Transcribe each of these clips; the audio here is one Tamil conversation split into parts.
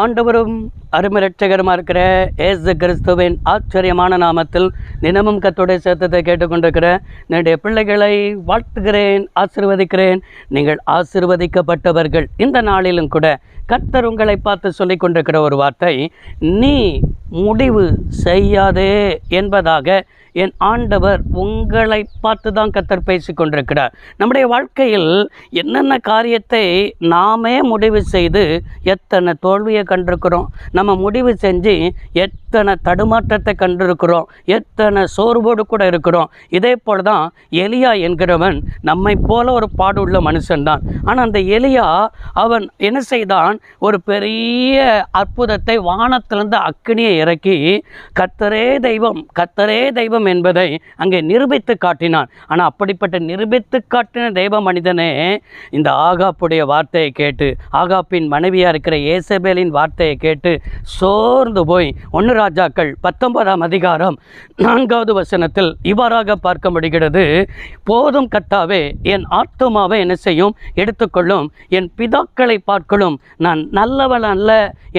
ஆண்டவரும் அருமை இரட்சகருமா இருக்கிற இயேசு கிறிஸ்துவின் ஆச்சரியமான நாமத்தில் தினமும் கர்த்தருடைய சத்தத்தை கேட்டுக்கொண்டிருக்கிற என்னுடைய பிள்ளைகளை வாழ்த்துகிறேன், ஆசீர்வதிக்கிறேன். நீங்கள் ஆசீர்வதிக்கப்பட்டவர்கள். இந்த நாளிலும் கூட கர்த்தர் உங்களை பார்த்து சொல்லி கொண்டிருக்கிற ஒரு வார்த்தை, நீ முடிவு செய்யாதே என்பதாக என் ஆண்டவர் உங்களை பார்த்து தான் கர்த்தர் பேசி கொண்டிருக்கிறார். நம்முடைய வாழ்க்கையில் என்னென்ன காரியத்தை நாமே முடிவு செய்து எத்தனை தோல்வியை கண்டிருக்கிறோம், நம்ம முடிவு செஞ்சு எத்தனை தடுமாற்றத்தை கண்டிருக்கிறோம், எத்தனை சோர்வோடு கூட இருக்கிறோம். இதே போல் தான் எலியா என்கிறவன் நம்மை போல ஒரு பாடுள்ள மனுஷன்தான். ஆனால் அந்த எலியா அவன் என்ன செய்தான், ஒரு பெரிய அற்புதத்தை வானத்திலிருந்து அக்கினியை இறக்கி கர்த்தரே தெய்வம், கர்த்தரே தெய்வம் என்பதை அங்கே நிரூபித்து காட்டினான். ஆனால் அப்படிப்பட்ட நிரூபித்து காட்டின தெய்வ மனிதனே இந்த ஆகாப்புடைய வார்த்தையை கேட்டு, ஆகாப்பின் மனைவியாக இருக்கிற ஏசபேலின் வார்த்தையை கேட்டு சோர்ந்து போய் 1 ராஜாக்கள் 19ஆம் அதிகாரம் 4வது வசனத்தில் இவ்வாறாக பார்க்க முடிகிறது, போதும் கர்த்தாவே, என் ஆத்துமாவை என்ன செய்யும், எடுத்துக்கொள்ளும், என் பிதாக்களை பார்க்கலும் நான் நல்லவன் அல்ல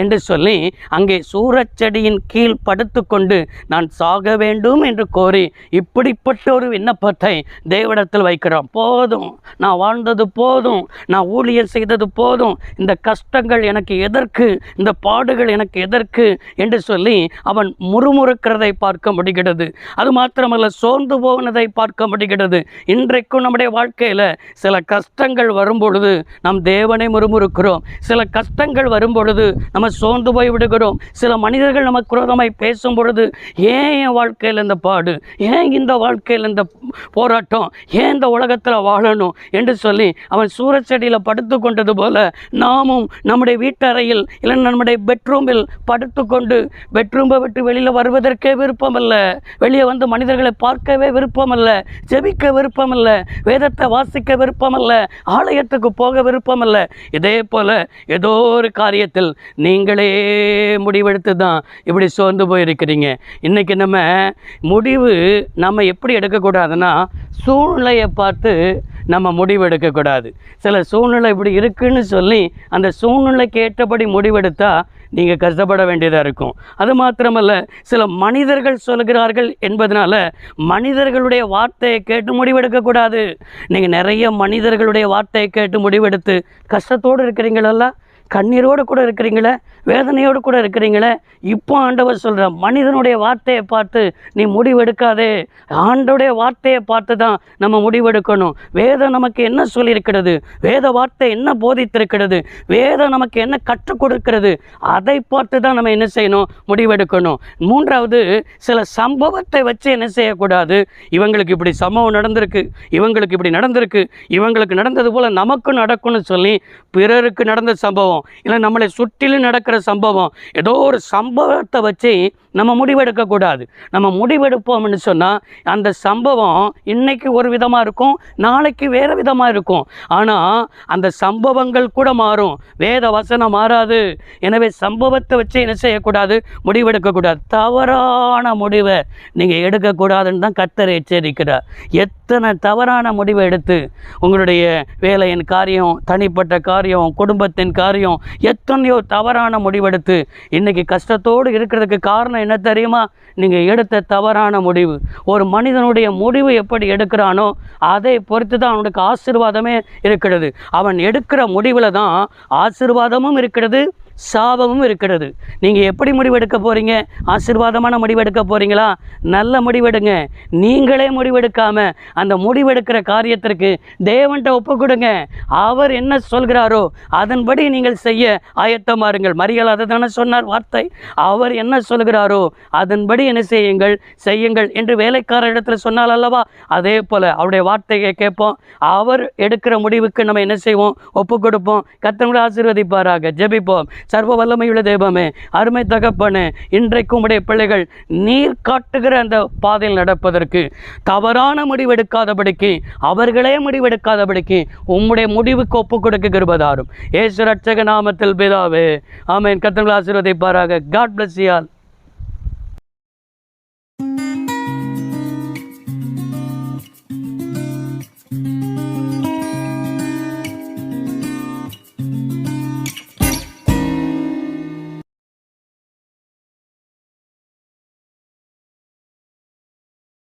என்று சொல்லி அங்கே சூரச்செடியின் கீழ் படுத்துக்கொண்டு நான் சாக வேண்டும் என்று கோரி இப்படிப்பட்ட ஒரு விண்ணப்பத்தை தேவனிடத்தில் வைக்கிறான். போதும், நான் வாழ்ந்தது போதும், நான் ஊழியம் செய்தது போதும், இந்த கஷ்டங்கள் எனக்கு எதற்கு, இந்த பாடுகள் எனக்கு எதற்கு என்று சொல்லி அவன் முறுமுறுக்கிறதை பார்க்க முடிகிறது. அது மாத்திரமல்ல, சோர்ந்து போனதை பார்க்க முடிகிறது. இன்றைக்கும் நம்முடைய வாழ்க்கையில் சில கஷ்டங்கள் வரும் பொழுது நாம் தேவனை முறுமுறுக்கிறோம். சில கஷ்டங்கள் வரும் பொழுது நம்ம சோர்ந்து போய் விடுகிறோம். சில மனிதர்கள் நமக்கு குரோதமாய் பேசும் பொழுது, ஏன் என் வாழ்க்கையில் இந்த பாடு, ஏன் இந்த வாழ்க்கையில் இந்த போராட்டம், ஏன் இந்த உலகத்தில் வாழணும் என்று சொல்லி அவன் சூரச்செடியில் படுத்து கொண்டது போல நாமும் நம்முடைய வீட்டறையில் இல்லை நம்முடைய பெட்ரூமில் படுத்துக்கொண்டு பெட்ரூமை விட்டு வெளியில் வருவதற்கே விருப்பமல்ல, வெளியே வந்து மனிதர்களை பார்க்கவே விருப்பமல்ல, ஜெபிக்க விருப்பமல்ல, வேதத்தை வாசிக்க விருப்பமல்ல, ஆலயத்துக்கு போக விருப்பமல்ல. இதே போல் ஏதோ ஒரு காரியத்தில் நீங்களே முடிவெடுத்து தான் இப்படி சோர்ந்து போயிருக்கிறீங்க. இன்றைக்கி நம்ம முடிவு நம்ம எப்படி எடுக்கக்கூடாதுன்னா, சூழ்நிலையை பார்த்து நம்ம முடிவு எடுக்கக்கூடாது. சில சூழ்நிலை இப்படி இருக்குன்னு சொல்லி அந்த சூழ்நிலைக்கு ஏற்றபடி முடிவெடுத்தால் நீங்கள் கஷ்டப்பட வேண்டியதாக இருக்கும். அது மாத்திரமல்ல, சில மனிதர்கள் சொல்கிறார்கள் என்பதனால மனிதர்களுடைய வார்த்தையை கேட்டு முடிவெடுக்கக்கூடாது. நீங்கள் நிறைய மனிதர்களுடைய வார்த்தையை கேட்டு முடிவெடுத்து கஷ்டத்தோடு இருக்கிறீங்களா, கண்ணீரோடு கூட இருக்கிறீங்களே, வேதனையோடு கூட இருக்கிறீங்களே, இப்போ ஆண்டவர் சொல்கிற மனிதனுடைய வார்த்தையை பார்த்து நீ முடிவெடுக்காதே, ஆண்டவருடைய வார்த்தையை பார்த்து தான் நம்ம முடிவெடுக்கணும். வேதம் நமக்கு என்ன சொல்லியிருக்கிறது, வேத வார்த்தை என்ன போதித்திருக்கிறது, வேதம் நமக்கு என்ன கற்றுக் கொடுக்கிறது, அதை பார்த்து தான் நம்ம என்ன செய்யணும், முடிவெடுக்கணும். 3வது, சில சம்பவத்தை வச்சு என்ன செய்யக்கூடாது, இவங்களுக்கு இப்படி சம்பவம் நடந்திருக்கு, இவங்களுக்கு இப்படி நடந்திருக்கு, இவங்களுக்கு நடந்தது போல் நமக்கும் நடக்கும்னு சொல்லி பிறருக்கு நடந்த சம்பவம் இல்லை நம்மளை சுற்றிலும் நடக்கிற சம்பவம், ஏதோ ஒரு சம்பவத்தை வச்சு நம்ம முடிவெடுக்கக்கூடாது. நம்ம முடிவெடுப்போம்னு சொன்னால் அந்த சம்பவம் இன்றைக்கி ஒரு விதமாக இருக்கும், நாளைக்கு வேறு விதமாக இருக்கும். ஆனால் அந்த சம்பவங்கள் கூட மாறும், வேத வசனம் மாறாது. எனவே சம்பவத்தை வச்சு என்ன செய்யக்கூடாது, முடிவெடுக்கக்கூடாது. தவறான முடிவை நீங்கள் எடுக்கக்கூடாதுன்னு தான் கர்த்தர் எச்சரிக்கிறார். எத்தனை தவறான முடிவை எடுத்து உங்களுடைய வேலையின் காரியம், தனிப்பட்ட காரியம், குடும்பத்தின் காரியம், எத்தனையோ தவறான முடிவெடுத்து இன்றைக்கி கஷ்டத்தோடு இருக்கிறதுக்கு காரணம் என்ன தெரியுமா, நீங்கள் எடுத்த தவறான முடிவு. ஒரு மனிதனுடைய முடிவு எப்படி எடுக்கிறானோ அதை பொறுத்து தான் அவனுக்கு ஆசீர்வாதமே இருக்கிறது. அவன் எடுக்கிற முடிவில் தான் ஆசீர்வாதமும் இருக்கிறது, சாபமும் இருக்கிறது. நீங்கள் எப்படி முடிவெடுக்க போகிறீங்க, ஆசீர்வாதமான முடிவெடுக்க போகிறீங்களா, நல்ல முடிவெடுங்க. நீங்களே முடிவெடுக்காமல் அந்த முடிவெடுக்கிற காரியத்திற்கு தேவன்கிட்ட ஒப்பு கொடுங்க. அவர் என்ன சொல்கிறாரோ அதன்படி நீங்கள் செய்ய ஆயத்தமாருங்கள். மரியாள் அதை தானே சொன்னார் வார்த்தை, அவர் என்ன சொல்கிறாரோ அதன்படி என்ன செய்யுங்கள் என்று வேலைக்கார இடத்துல சொன்னால் அல்லவா, அதே போல் அவருடைய வார்த்தையை கேட்போம், அவர் எடுக்கிற முடிவுக்கு நம்ம என்ன செய்வோம், ஒப்பு கொடுப்போம். கர்த்தர் ஆசீர்வதிப்பாராக. ஜெபிப்போம். சர்வ வல்லமையுள்ள தெய்வமே, அருமை தகப்பனே, இன்றைக்கும் உடைய பிள்ளைகள் நீர் காட்டுகிற அந்த பாதையில் நடப்பதற்கு, தவறான முடிவெடுக்காதபடிக்கு, அவர்களே முடிவெடுக்காதபடிக்கு உம்முடைய முடிவுக்கு ஒப்பு கொடுக்க கிருபை தாரும். இயேசு ரட்சக நாமத்தில் பிதாவே, ஆமென். கர்த்தர் ஆசீர்வதிப்பாராக. God bless you all.